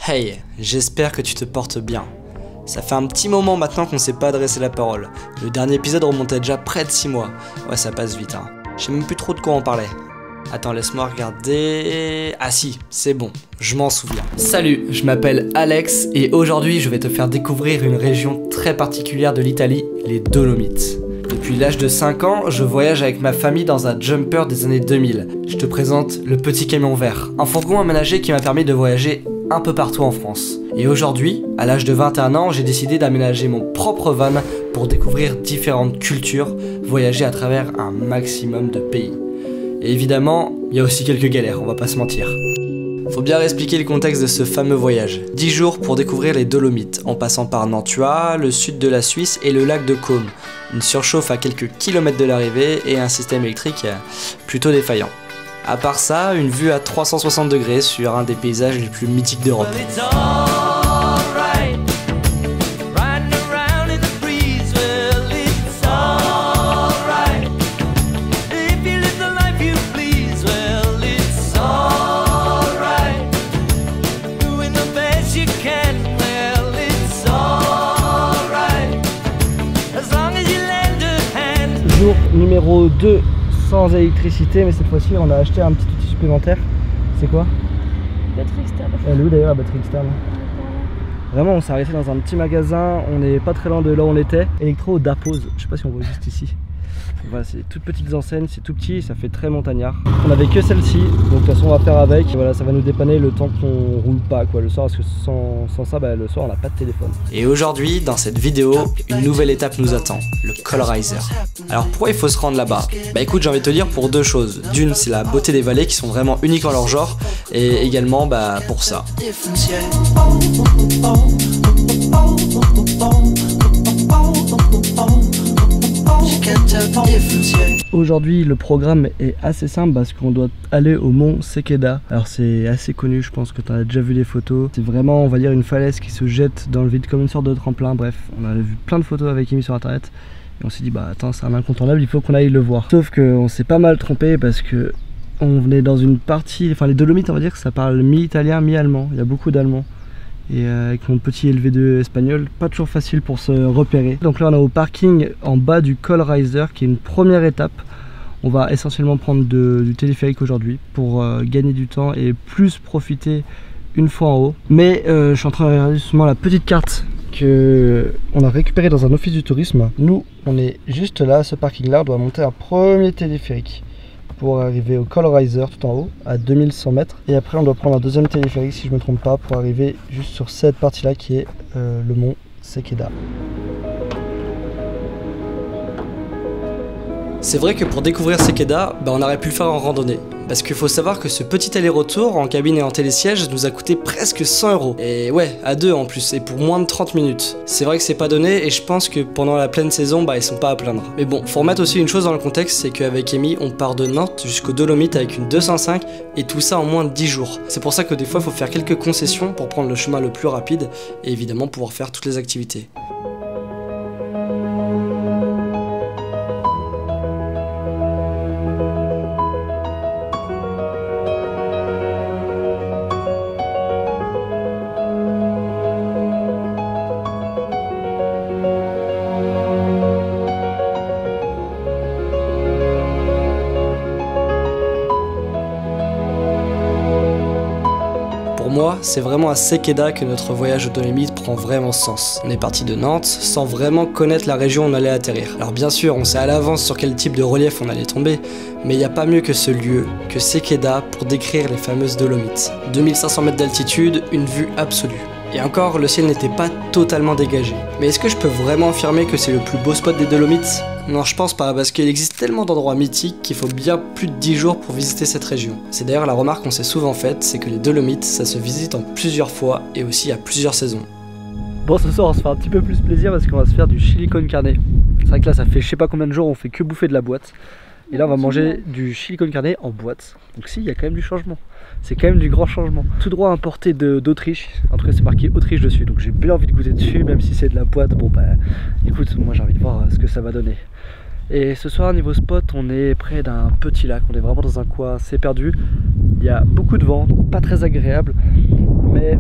Hey, j'espère que tu te portes bien. Ça fait un petit moment maintenant qu'on s'est pas adressé la parole. Le dernier épisode remontait déjà près de 6 mois. Ouais, ça passe vite, hein. Je sais même plus trop de quoi on parlait. Attends, laisse-moi regarder... Ah si, c'est bon, je m'en souviens. Salut, je m'appelle Alex et aujourd'hui je vais te faire découvrir une région très particulière de l'Italie, les Dolomites. Depuis l'âge de 5 ans, je voyage avec ma famille dans un jumper des années 2000. Je te présente le petit camion vert, un fourgon aménagé qui m'a permis de voyager un peu partout en France. Et aujourd'hui, à l'âge de 21 ans, j'ai décidé d'aménager mon propre van pour découvrir différentes cultures, voyager à travers un maximum de pays. Et évidemment, il y a aussi quelques galères, on va pas se mentir. Faut bien expliquer le contexte de ce fameux voyage. 10 jours pour découvrir les Dolomites, en passant par Nantua, le sud de la Suisse et le lac de Côme. Une surchauffe à quelques kilomètres de l'arrivée et un système électrique plutôt défaillant. À part ça, une vue à 360 degrés sur un des paysages les plus mythiques d'Europe. Jour numéro 2 sans électricité, mais cette fois-ci on a acheté un petit outil supplémentaire. C'est quoi? Batterie externe. Elle est où d'ailleurs la batterie externe? Vraiment on s'est arrêté dans un petit magasin, on est pas très loin de là où on était. Électro d'Apose, je sais pas si on voit juste ici. Voilà, c'est des toutes petites enseignes, c'est tout petit, ça fait très montagnard. On avait que celle-ci, donc de toute façon on va faire avec. Voilà, ça va nous dépanner le temps qu'on roule pas quoi le soir, parce que sans ça, bah, le soir on n'a pas de téléphone. Et aujourd'hui, dans cette vidéo, une nouvelle étape nous attend, le Colorizer. Alors pourquoi il faut se rendre là-bas? Bah écoute, j'ai envie de te dire pour deux choses. D'une, c'est la beauté des vallées qui sont vraiment uniques en leur genre, et également bah pour ça. Aujourd'hui le programme est assez simple parce qu'on doit aller au mont Sekeda. Alors c'est assez connu, je pense que tu as déjà vu les photos. C'est vraiment, on va dire, une falaise qui se jette dans le vide comme une sorte de tremplin. Bref, on a vu plein de photos avec Amy sur internet et on s'est dit bah attends, c'est un incontournable, il faut qu'on aille le voir. Sauf qu'on s'est pas mal trompé parce que on venait dans une partie, enfin les Dolomites on va dire que ça parle mi-italien, mi-allemand. Il y a beaucoup d'allemand. Et avec mon petit LV2 espagnol, pas toujours facile pour se repérer. Donc là on est au parking en bas du Colorizer qui est une première étape. On va essentiellement prendre du téléphérique aujourd'hui pour gagner du temps et plus profiter une fois en haut. Mais je suis en train de regarder justement la petite carte qu'on a récupérée dans un office du tourisme. Nous on est juste là, ce parking là, on doit monter un premier téléphérique pour arriver au Colorizer tout en haut à 2100 mètres, et après on doit prendre un deuxième téléphérique si je me trompe pas pour arriver juste sur cette partie là qui est le mont Sekeda. C'est vrai que pour découvrir Sekeda, bah on aurait pu le faire en randonnée. Parce qu'il faut savoir que ce petit aller-retour en cabine et en télésiège nous a coûté presque 100 €. Et ouais, à deux en plus, et pour moins de 30 minutes. C'est vrai que c'est pas donné, et je pense que pendant la pleine saison, bah ils sont pas à plaindre. Mais bon, faut remettre aussi une chose dans le contexte, c'est qu'avec Amy, on part de Nantes jusqu'au Dolomites avec une 205, et tout ça en moins de 10 jours. C'est pour ça que des fois, il faut faire quelques concessions pour prendre le chemin le plus rapide, et évidemment pouvoir faire toutes les activités. Pour moi, c'est vraiment à Sekeda que notre voyage aux Dolomites prend vraiment sens. On est parti de Nantes sans vraiment connaître la région où on allait atterrir. Alors bien sûr, on sait à l'avance sur quel type de relief on allait tomber, mais il n'y a pas mieux que ce lieu, que Sekeda, pour décrire les fameuses Dolomites. 2500 mètres d'altitude, une vue absolue. Et encore, le ciel n'était pas totalement dégagé. Mais est-ce que je peux vraiment affirmer que c'est le plus beau spot des Dolomites? Non, je pense pas, parce qu'il existe tellement d'endroits mythiques qu'il faut bien plus de 10 jours pour visiter cette région. C'est d'ailleurs la remarque qu'on s'est souvent faite, c'est que les Dolomites, ça se visite en plusieurs fois et aussi à plusieurs saisons. Bon, ce soir on se fait un petit peu plus plaisir parce qu'on va se faire du chili con carne. C'est vrai que là ça fait je sais pas combien de jours on fait que bouffer de la boîte. Et là on va manger du chili con carne en boîte. Donc si, il y a quand même du changement. C'est quand même du grand changement. Tout droit importé d'Autriche. En tout cas c'est marqué Autriche dessus. Donc j'ai bien envie de goûter dessus, même si c'est de la boîte. Bon bah écoute, moi j'ai envie de voir ce que ça va donner. Et ce soir niveau spot, on est près d'un petit lac. On est vraiment dans un coin assez perdu. Il y a beaucoup de vent, donc pas très agréable. Mais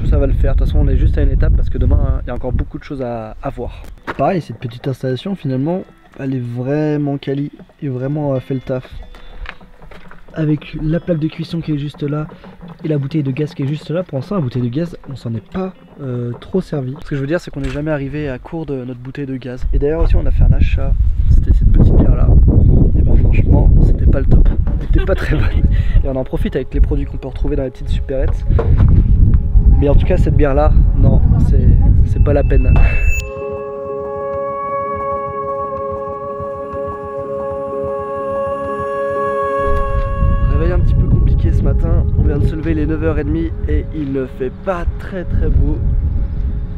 ça va le faire. De toute façon, on est juste à une étape parce que demain, il y a encore beaucoup de choses à voir. Pareil, cette petite installation, finalement, elle est vraiment quali et vraiment fait le taf. Avec la plaque de cuisson qui est juste là et la bouteille de gaz qui est juste là. Pour l'instant, la bouteille de gaz, on s'en est pas trop servi. Ce que je veux dire, c'est qu'on n'est jamais arrivé à court de notre bouteille de gaz. Et d'ailleurs aussi, on a fait un achat. C'était cette petite bière là. Et ben franchement, c'était pas le top. C'était pas très bonne. Et on en profite avec les produits qu'on peut retrouver dans les petites supérettes. Mais en tout cas, cette bière là, non, c'est pas la peine. Réveil un petit peu compliqué ce matin. On vient de se lever les 9h30 et il ne fait pas très beau.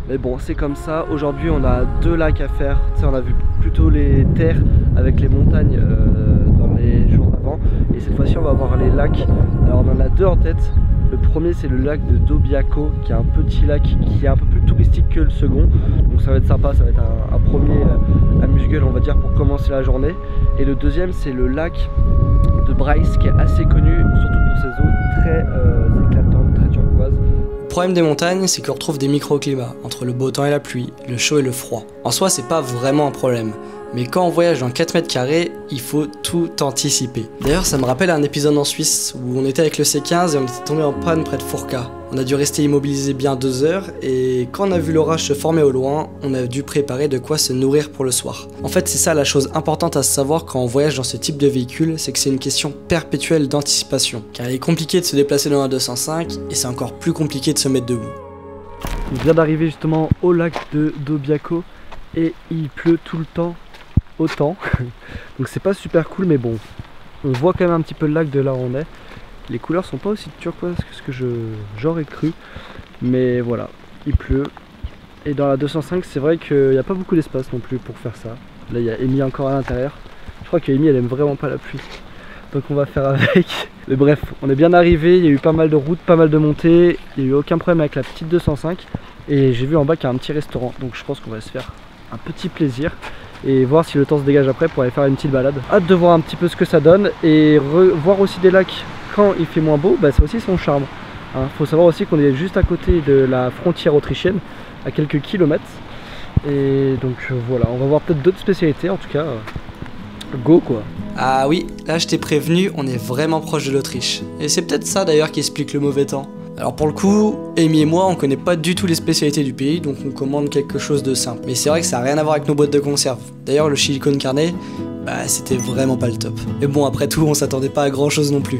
Mais bon, c'est comme ça. Aujourd'hui, on a 2 lacs à faire. Tu sais, on a vu plutôt les terres avec les montagnes dans les jours d'avant. Et cette fois-ci, on va voir les lacs. Alors, on en a 2 en tête. Le premier, c'est le lac de Dobiaco, qui est un petit lac qui est un peu plus touristique que le second. Donc, ça va être sympa. Ça va être un premier amuse-gueule, on va dire, pour commencer la journée. Et le deuxième, c'est le lac de Bryce, qui est assez connu, surtout pour ses eaux très éclatantes, très turquoises. Le problème des montagnes, c'est qu'on retrouve des microclimats, entre le beau temps et la pluie, le chaud et le froid. En soi, c'est pas vraiment un problème. Mais quand on voyage dans 4 mètres carrés, il faut tout anticiper. D'ailleurs, ça me rappelle un épisode en Suisse où on était avec le C15 et on était tombé en panne près de Fourca. On a dû rester immobilisé bien 2 heures et quand on a vu l'orage se former au loin, on a dû préparer de quoi se nourrir pour le soir. En fait, c'est ça la chose importante à savoir quand on voyage dans ce type de véhicule, c'est que c'est une question perpétuelle d'anticipation. Car il est compliqué de se déplacer dans un 205 et c'est encore plus compliqué de se mettre debout. On vient d'arriver justement au lac de Dobiaco et il pleut tout le temps. Autant, donc c'est pas super cool, mais bon, on voit quand même un petit peu le lac de là où on est. Les couleurs sont pas aussi turquoises que ce que j'aurais cru, mais voilà, il pleut. Et dans la 205, c'est vrai qu'il n'y a pas beaucoup d'espace non plus pour faire ça. Là, il y a Amy encore à l'intérieur. Je crois qu'Amy, elle aime vraiment pas la pluie, donc on va faire avec. Mais bref, on est bien arrivé, il y a eu pas mal de routes, pas mal de montées, il n'y a eu aucun problème avec la petite 205. Et j'ai vu en bas qu'il y a un petit restaurant, donc je pense qu'on va se faire un petit plaisir et voir si le temps se dégage après pour aller faire une petite balade. Hâte de voir un petit peu ce que ça donne et voir aussi des lacs quand il fait moins beau, bah, c'est aussi son charme. Faut savoir aussi qu'on est juste à côté de la frontière autrichienne, à quelques kilomètres. Et donc voilà, on va voir peut-être d'autres spécialités, en tout cas, go quoi. Ah oui, là je t'ai prévenu, on est vraiment proche de l'Autriche. Et c'est peut-être ça d'ailleurs qui explique le mauvais temps. Alors pour le coup, Amy et moi on connaît pas du tout les spécialités du pays, donc on commande quelque chose de simple. Mais c'est vrai que ça a rien à voir avec nos boîtes de conserve. D'ailleurs le chili con carne, bah c'était vraiment pas le top. Mais bon, après tout, on s'attendait pas à grand chose non plus.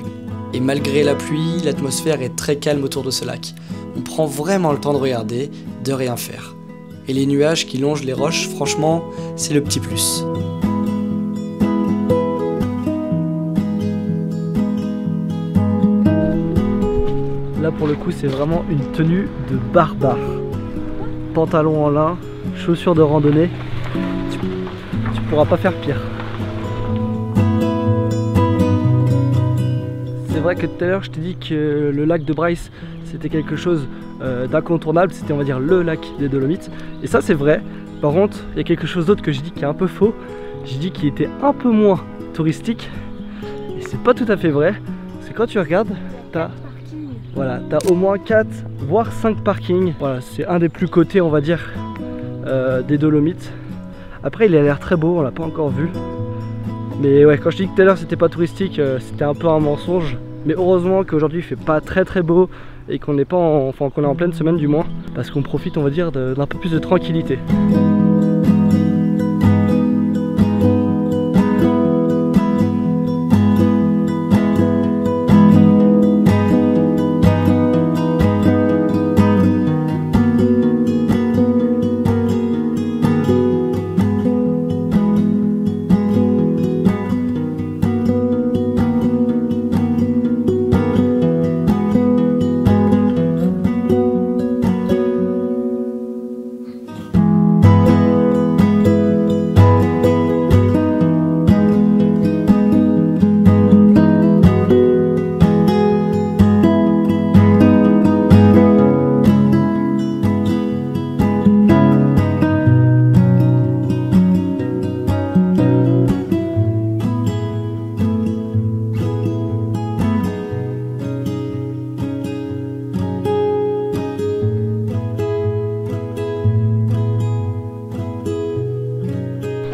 Et malgré la pluie, l'atmosphère est très calme autour de ce lac. On prend vraiment le temps de regarder, de rien faire. Et les nuages qui longent les roches, franchement, c'est le petit plus. Là pour le coup c'est vraiment une tenue de barbare. Pantalon en lin, chaussures de randonnée, tu pourras pas faire pire. C'est vrai que tout à l'heure je t'ai dit que le lac de Bryce c'était quelque chose d'incontournable, c'était on va dire le lac des Dolomites. Et ça c'est vrai. Par contre il y a quelque chose d'autre que j'ai dit qui est un peu faux. J'ai dit qu'il était un peu moins touristique. Et c'est pas tout à fait vrai. Parce que quand tu regardes, t'as au moins 4 voire 5 parkings. Voilà, c'est un des plus cotés on va dire des Dolomites. Après il a l'air très beau, on l'a pas encore vu. Mais ouais, quand je dis que tout à l'heure c'était pas touristique, c'était un peu un mensonge. Mais heureusement qu'aujourd'hui il fait pas très beau et qu'on n'est pas qu'on est en pleine semaine du moins, parce qu'on profite on va dire d'un peu plus de tranquillité.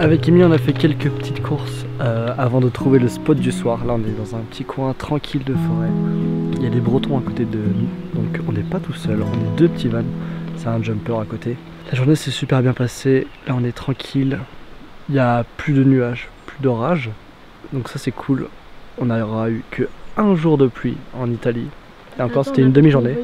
Avec Amy, on a fait quelques petites courses avant de trouver le spot du soir. Là, on est dans un petit coin tranquille de forêt. Il y a des Bretons à côté de nous, donc on n'est pas tout seul. On est deux petits vannes. C'est un jumper à côté. La journée s'est super bien passée. Là, on est tranquille. Il n'y a plus de nuages, plus d'orage. Donc ça, c'est cool. On n'aura eu que un jour de pluie en Italie. Et encore, c'était une demi-journée.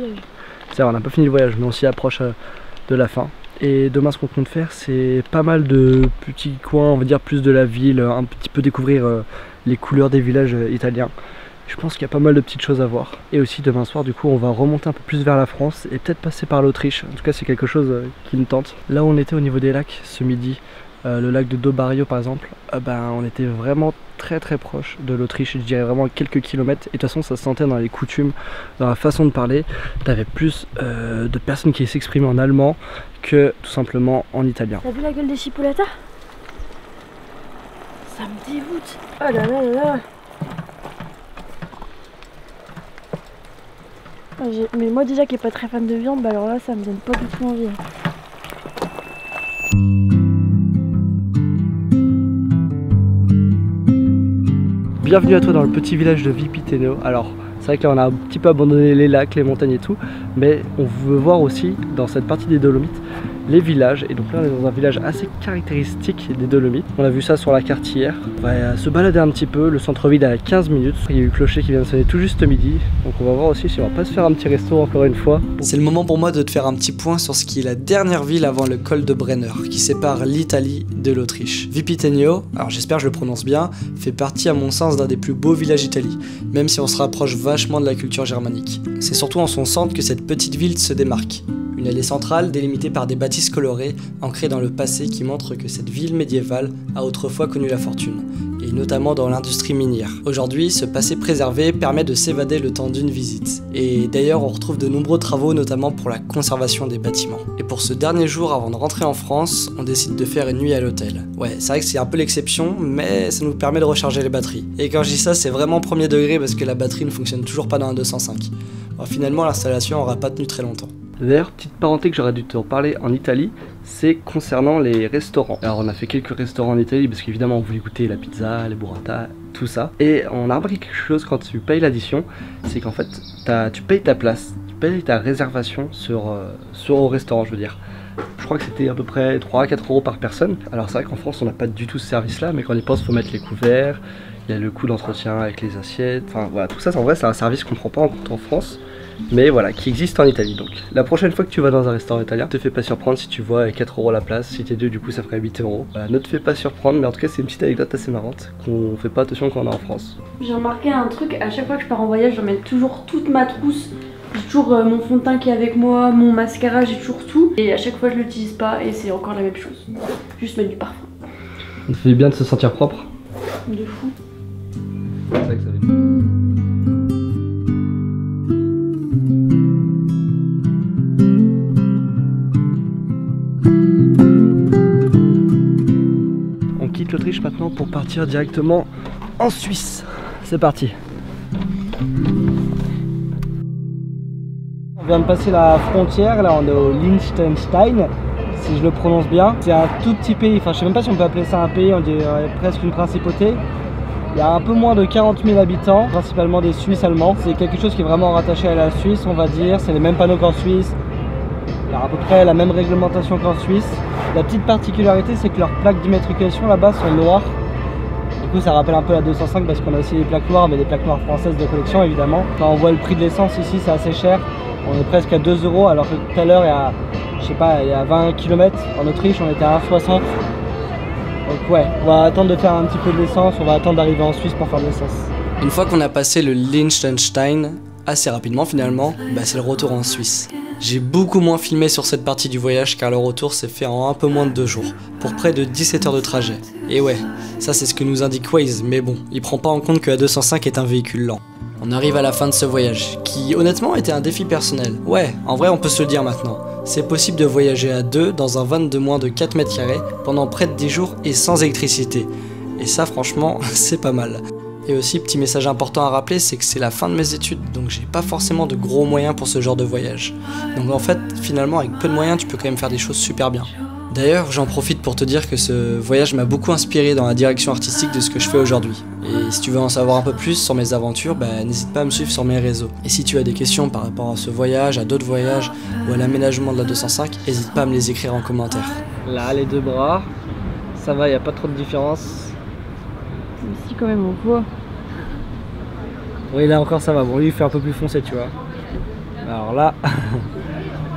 C'est vrai, on n'a pas fini le voyage, mais on s'y approche de la fin. Et demain, ce qu'on compte faire, c'est pas mal de petits coins, on va dire plus de la ville, un petit peu découvrir les couleurs des villages italiens. Je pense qu'il y a pas mal de petites choses à voir. Et aussi demain soir, du coup, on va remonter un peu plus vers la France et peut-être passer par l'Autriche. En tout cas, c'est quelque chose qui me tente. Là où on était au niveau des lacs ce midi, le lac de Dobario par exemple, on était vraiment très proche de l'Autriche, je dirais vraiment quelques kilomètres. Et de toute façon, ça se sentait dans les coutumes, dans la façon de parler. T'avais plus de personnes qui s'exprimaient en allemand que tout simplement en italien. T'as vu la gueule des chipolatas? Ça me dégoûte. Oh là là là là. Mais moi déjà qui est pas très fan de viande, alors là ça me donne pas du tout envie. Bienvenue à toi dans le petit village de Vipiteno. Alors c'est vrai que là on a un petit peu abandonné les lacs, les montagnes et tout, mais on veut voir aussi dans cette partie des Dolomites les villages. Et donc là on est dans un village assez caractéristique des Dolomites. On a vu ça sur la carte hier. On va se balader un petit peu, le centre-ville à 15 minutes. Il y a eu le clocher qui vient de sonner tout juste midi. Donc on va voir aussi si on va pas se faire un petit resto encore une fois. C'est le moment pour moi de te faire un petit point sur ce qui est la dernière ville avant le col de Brenner, qui sépare l'Italie de l'Autriche. Vipiteno, alors j'espère que je le prononce bien, fait partie à mon sens d'un des plus beaux villages d'Italie, même si on se rapproche vachement de la culture germanique. C'est surtout en son centre que cette petite ville se démarque. Une allée centrale délimitée par des bâtisses colorées, ancrées dans le passé qui montrent que cette ville médiévale a autrefois connu la fortune, et notamment dans l'industrie minière. Aujourd'hui, ce passé préservé permet de s'évader le temps d'une visite. Et d'ailleurs, on retrouve de nombreux travaux, notamment pour la conservation des bâtiments. Et pour ce dernier jour avant de rentrer en France, on décide de faire une nuit à l'hôtel. Ouais, c'est vrai que c'est un peu l'exception, mais ça nous permet de recharger les batteries. Et quand je dis ça, c'est vraiment premier degré parce que la batterie ne fonctionne toujours pas dans un 205. Alors, finalement, l'installation n'aura pas tenu très longtemps. D'ailleurs, petite parenthèse que j'aurais dû te reparler en Italie, c'est concernant les restaurants. Alors on a fait quelques restaurants en Italie parce qu'évidemment on voulait goûter la pizza, les burrata, tout ça. Et on a remarqué quelque chose quand tu payes l'addition, c'est qu'en fait tu payes ta place, tu payes ta réservation au restaurant, je veux dire. Je crois que c'était à peu près 3 à 4 euros par personne. Alors c'est vrai qu'en France on n'a pas du tout ce service là, mais quand on y pense, il faut mettre les couverts, il y a le coût d'entretien avec les assiettes, enfin voilà, tout ça en vrai c'est un service qu'on ne prend pas en compte en France, mais voilà, qui existe en Italie. Donc la prochaine fois que tu vas dans un restaurant italien, ne te fais pas surprendre si tu vois 4 euros la place. Si t'es deux, du coup ça ferait 8 euros. Voilà, ne te fais pas surprendre, mais en tout cas c'est une petite anecdote assez marrante qu'on fait pas attention quand on est en France. J'ai remarqué un truc, à chaque fois que je pars en voyage, j'emmène toujours toute ma trousse. J'ai toujours mon fond de teint qui est avec moi, mon mascara, j'ai toujours tout. Et à chaque fois je l'utilise pas et c'est encore la même chose. Juste mettre du parfum. Ça te fait bien de se sentir propre. De fou. C'est ça que ça veut. L'Autriche maintenant pour partir directement en Suisse. C'est parti. On vient de passer la frontière, là on est au Liechtenstein, si je le prononce bien. C'est un tout petit pays, enfin je sais même pas si on peut appeler ça un pays, on dirait presque une principauté. Il y a un peu moins de 40 000 habitants, principalement des Suisses allemands. C'est quelque chose qui est vraiment rattaché à la Suisse, on va dire. C'est les mêmes panneaux qu'en Suisse. Il y a à peu près la même réglementation qu'en Suisse. La petite particularité, c'est que leurs plaques d'immatriculation là-bas sont noires. Du coup, ça rappelle un peu la 205 parce qu'on a aussi des plaques noires, mais des plaques noires françaises de collection évidemment. Quand on voit le prix de l'essence ici, c'est assez cher. On est presque à 2 euros, alors que tout à l'heure, je sais pas, il y a 20 km en Autriche, on était à 1,60. Donc ouais, on va attendre de faire un petit peu de l'essence, on va attendre d'arriver en Suisse pour faire de l'essence. Une fois qu'on a passé le Liechtenstein, assez rapidement finalement, c'est le retour en Suisse. J'ai beaucoup moins filmé sur cette partie du voyage car le retour s'est fait en un peu moins de 2 jours, pour près de 17 heures de trajet. Et ouais, ça c'est ce que nous indique Waze, mais bon, il prend pas en compte que la 205 est un véhicule lent. On arrive à la fin de ce voyage, qui honnêtement était un défi personnel. Ouais, en vrai on peut se le dire maintenant. C'est possible de voyager à 2 dans un van de moins de 4 mètres carrés pendant près de 10 jours et sans électricité. Et ça franchement, c'est pas mal. Et aussi, petit message important à rappeler, c'est que c'est la fin de mes études, donc j'ai pas forcément de gros moyens pour ce genre de voyage. Donc en fait, finalement, avec peu de moyens, tu peux quand même faire des choses super bien. D'ailleurs, j'en profite pour te dire que ce voyage m'a beaucoup inspiré dans la direction artistique de ce que je fais aujourd'hui. Et si tu veux en savoir un peu plus sur mes aventures, n'hésite pas à me suivre sur mes réseaux. Et si tu as des questions par rapport à ce voyage, à d'autres voyages ou à l'aménagement de la 205, n'hésite pas à me les écrire en commentaire. Là, les deux bras, ça va, il n'y a pas trop de différence. Ici quand même on voit. Oui, là encore ça va. Bon, lui il fait un peu plus foncé, tu vois. Alors là,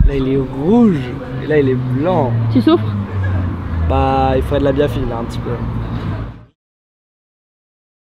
là il est rouge et là il est blanc. Tu souffres? Bah, il faudrait de la biafine là un petit peu.